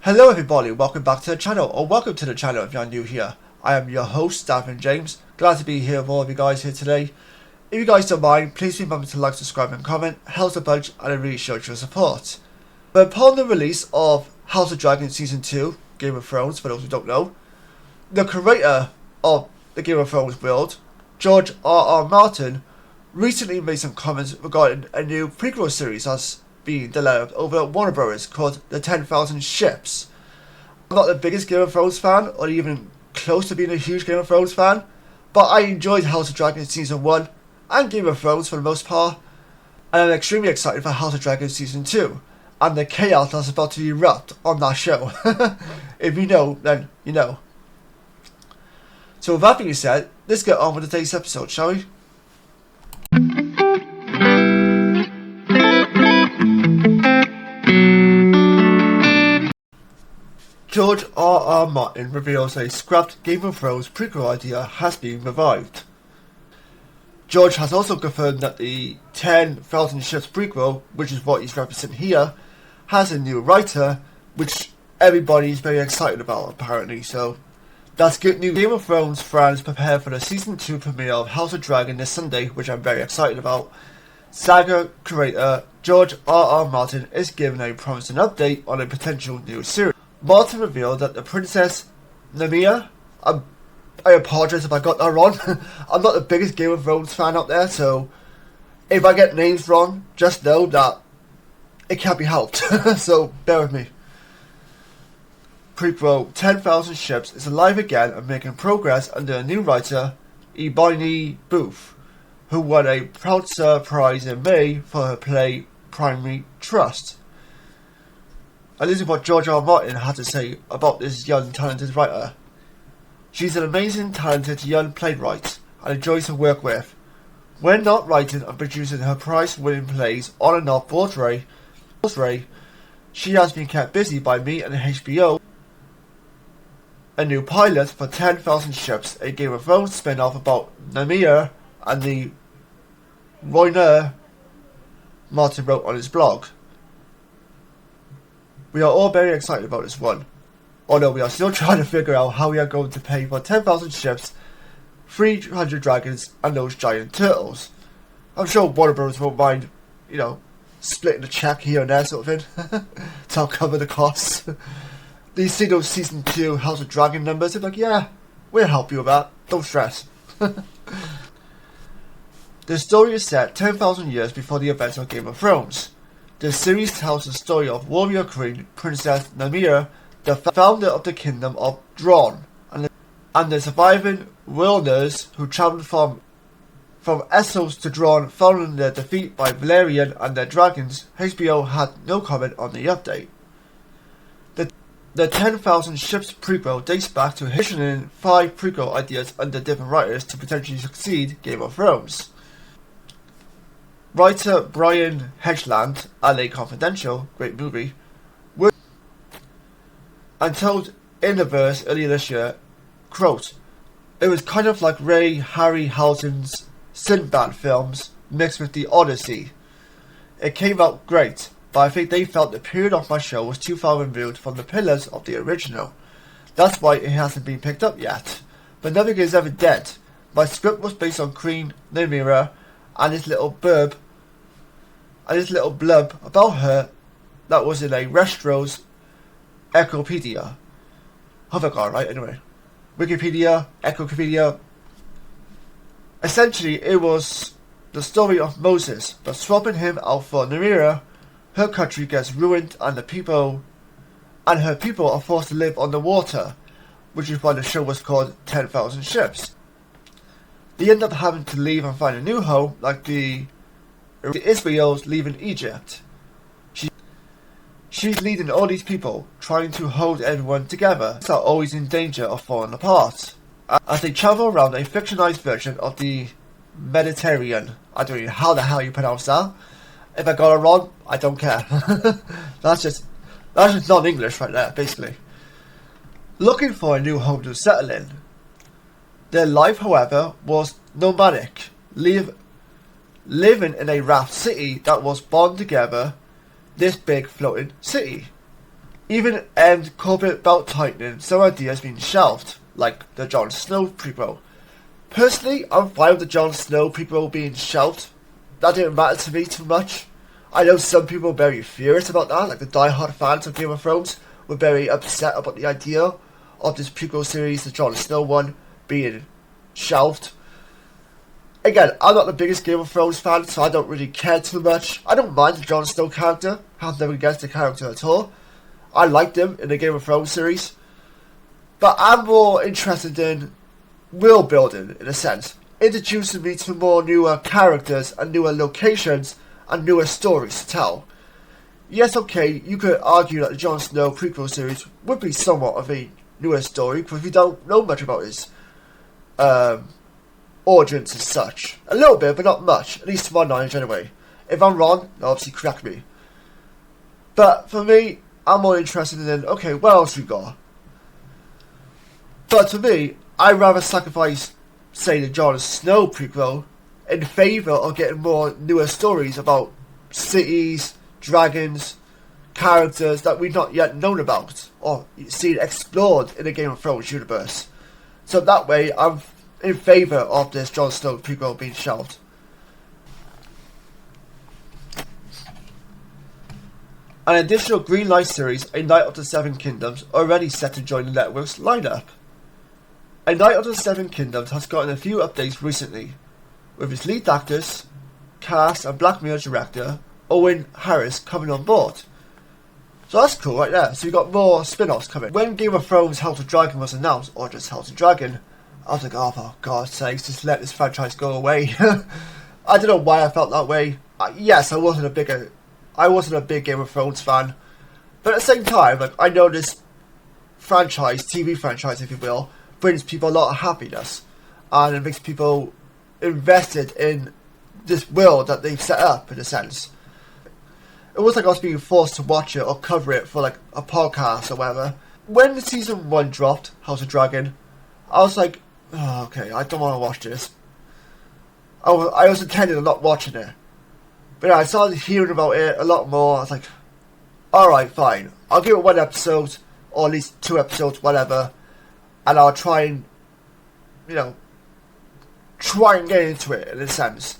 Hello everybody, welcome back to the channel, or welcome to the channel if you're new here. I am your host, Stephen James. Glad to be here with all of you guys here today. If you guys don't mind, please remember to like, subscribe and comment. Helps a bunch and it really shows your support. But upon the release of House of Dragon Season 2, Game of Thrones, for those who don't know, the creator of the Game of Thrones world, George R.R. Martin, recently made some comments regarding a new prequel series that's being developed over at Warner Bros. Called The 10,000 Ships. I'm not the biggest Game of Thrones fan, or even close to being a huge Game of Thrones fan, but I enjoyed House of Dragon Season 1 and Game of Thrones for the most part, and I'm extremely excited for House of Dragon Season 2 and the chaos that's about to erupt on that show. If you know, then you know. So with that being said, let's get on with today's episode, shall we? George R.R. Martin reveals a scrapped Game of Thrones prequel idea has been revived. George has also confirmed that the 10,000 Ships prequel, which is what he's representing here, has a new writer, which everybody's very excited about apparently, so that's good news. Game of Thrones fans prepare for the Season 2 premiere of House of Dragon this Sunday, which I'm very excited about. Saga creator George R.R. Martin is giving a promising update on a potential new series. Martin revealed that the Princess Nymeria, I apologize if I got that wrong. I'm not the biggest Game of Thrones fan out there, so if I get names wrong, just know that it can't be helped. So bear with me. Prequel 10,000 Ships is alive again and making progress under a new writer, Ebony Booth, who won a Pulitzer Prize in May for her play Primary Trust. And this is what George R. Martin had to say about this young, talented writer. She's an amazing, talented young playwright and enjoys to work with. When not writing and producing her prize-winning plays on and off Broadway, she has been kept busy by me and HBO. A new pilot for 10,000 Ships, a Game of Thrones spin-off about Nymeria and the Rhoynar, Martin wrote on his blog. We are all very excited about this one, although we are still trying to figure out how we are going to pay for 10,000 ships, 300 dragons, and those giant turtles. I'm sure Warner Bros. Won't mind, splitting the check here and there sort of thing, to help cover the costs. They see those Season 2 House of Dragon numbers, they're like, yeah, we'll help you with that, don't stress. The story is set 10,000 years before the events of Game of Thrones. The series tells the story of warrior queen Princess Nymeria, the founder of the kingdom of Dorne, and the surviving Rhoynars who travelled from Essos to Dorne following their defeat by Valyrian and their dragons. HBO had no comment on the update. The 10,000 Ships prequel dates back to hitching 5 prequel ideas under different writers to potentially succeed Game of Thrones. Writer Brian Hedgeland, LA Confidential, great movie, and told in the verse earlier this year, quote, "It was kind of like Ray Harryhausen's Sinbad films mixed with the Odyssey. It came out great, but I think they felt the period of my show was too far removed from the pillars of the original. That's why it hasn't been picked up yet. But nothing is ever dead. My script was based on Queen Nymeria and this little blurb about her that was in a Restro's Ecopedia." Hope I got it right anyway. Wikipedia, Ecopedia. Essentially, it was the story of Moses, but swapping him out for Nymeria, her country gets ruined and her people are forced to live on the water, which is why the show was called 10,000 Ships. They end up having to leave and find a new home, like the Israels leaving Egypt. She's leading all these people, trying to hold everyone together. They are always in danger of falling apart as they travel around a fictionalized version of the Mediterranean. I don't know how the hell you pronounce that. If I got it wrong, I don't care. That's just non-English right there, basically. Looking for a new home to settle in. Their life, however, was nomadic, living in a raft city that was bound together, this big floating city. Even end corporate belt tightening, some ideas being shelved, like the Jon Snow prequel. Personally, I'm fine with the Jon Snow prequel being shelved. That didn't matter to me too much. I know some people are very furious about that, like the die-hard fans of Game of Thrones were very upset about the idea of this prequel series, the Jon Snow one, being shelved. Again, I'm not the biggest Game of Thrones fan, so I don't really care too much. I don't mind the Jon Snow character, have nothing against the character at all. I liked him in the Game of Thrones series. But I'm more interested in world building, in a sense. Introducing me to more newer characters and newer locations and newer stories to tell. Yes, okay, you could argue that the Jon Snow prequel series would be somewhat of a newer story, because we don't know much about his origins as such. A little bit, but not much, at least to my knowledge anyway. If I'm wrong, obviously correct me. But for me, I'm more interested in, okay, what else you got? But to me, I'd rather sacrifice, say, the Jon Snow prequel in favour of getting more newer stories about cities, dragons, characters that we've not yet known about or seen explored in the Game of Thrones universe. So that way, I'm in favour of this Jon Snow prequel being shelved. An additional green light series, A Knight of the Seven Kingdoms, already set to join the network's lineup. A Knight of the Seven Kingdoms has gotten a few updates recently, with its lead actors, cast and Black Mirror director Owen Harris coming on board. So that's cool right there. So we got more spin-offs coming. When Game of Thrones House of Dragon was announced, or just House of Dragon, I was like, oh for God's sakes, just let this franchise go away. I don't know why I felt that way. Yes, I wasn't a big Game of Thrones fan, but at the same time, like, I know this franchise, TV franchise if you will, brings people a lot of happiness, and it makes people invested in this world that they've set up, in a sense. It was like I was being forced to watch it or cover it for like a podcast or whatever. When the season 1 dropped, House of Dragon, I was like, oh, okay, I don't want to watch this. I was intending on not watching it. But yeah, I started hearing about it a lot more. I was like, alright, fine. I'll give it 1 episode, or at least 2 episodes, whatever. And I'll try and, try and get into it, in a sense.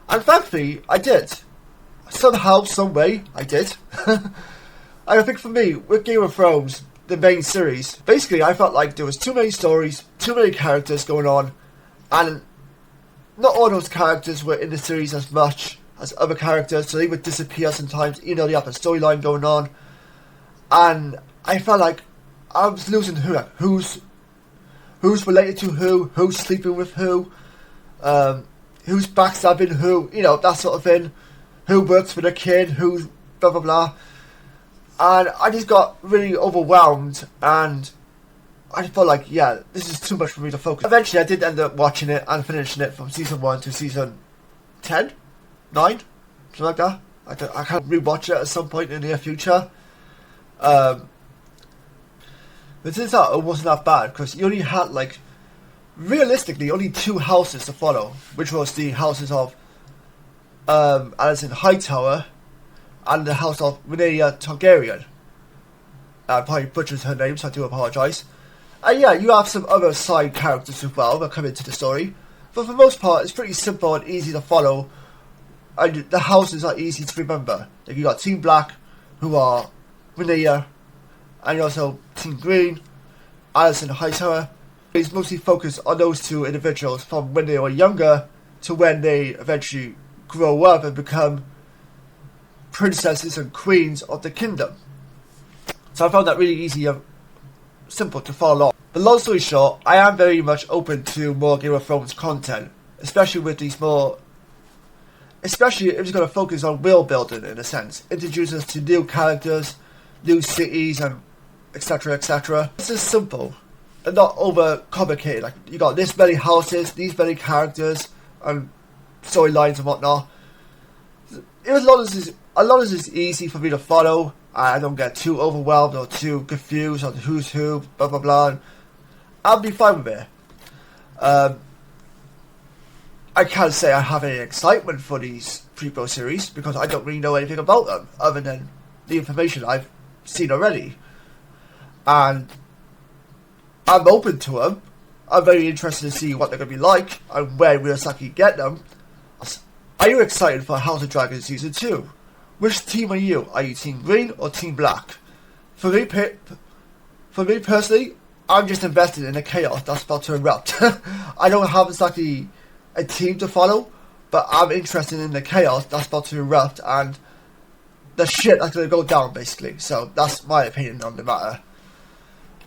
And thankfully, I did. Somehow, some way, I did. And I think for me, with Game of Thrones, the main series, basically I felt like there was too many stories, too many characters going on, and not all those characters were in the series as much as other characters, so they would disappear sometimes, even though they have a storyline going on. And I felt like I was losing who's related to who's sleeping with who's backstabbing who, that sort of thing. Who works for the kid, who's blah blah blah. And I just got really overwhelmed, and I felt like, yeah, this is too much for me to focus. Eventually I did end up watching it and finishing it from season 1 to season 10? 9? Something like that. I can't rewatch it at some point in the near future. But it turns out it wasn't that bad, because you only had, like, realistically, only 2 houses to follow, which was the houses of Alicent Hightower and the house of Rhaenyra Targaryen. I probably butchered her name, so I do apologise. And yeah, you have some other side characters as well that come into the story, but for the most part, it's pretty simple and easy to follow, and the houses are easy to remember. Like, you got Team Black, who are Rhaenyra, and you also Team Green, Alicent Hightower. It's mostly focused on those 2 individuals from when they were younger to when they eventually grow up and become princesses and queens of the kingdom. So I found that really easy and simple to follow along. But long story short, I am very much open to more Game of Thrones content, especially with these more, especially if it's going to focus on world building, in a sense, introduce us to new characters, new cities, and etc, etc. This is simple and not over complicated. Like, you got this many houses, these many characters, and storylines and whatnot. As long as it's easy for me to follow, I don't get too overwhelmed or too confused on who's who, blah blah blah, I'll be fine with it. I can't say I have any excitement for these prequel series, because I don't really know anything about them other than the information I've seen already. and I'm open to them. I'm very interested to see what they're going to be like and where we'll exactly get them. Are you excited for House of Dragon Season 2? Which team are you? Are you Team Green or Team Black? For me personally, I'm just invested in the chaos that's about to erupt. I don't have exactly a team to follow, but I'm interested in the chaos that's about to erupt and the shit that's going to go down, basically. So that's my opinion on the matter.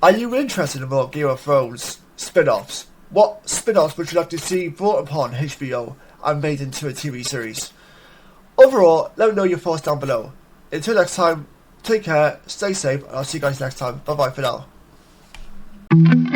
Are you interested in more Game of Thrones spin-offs? What spin-offs would you like to see brought upon HBO and made into a TV series? Overall, let me know your thoughts down below. Until next time, take care, stay safe, and I'll see you guys next time. Bye bye for now.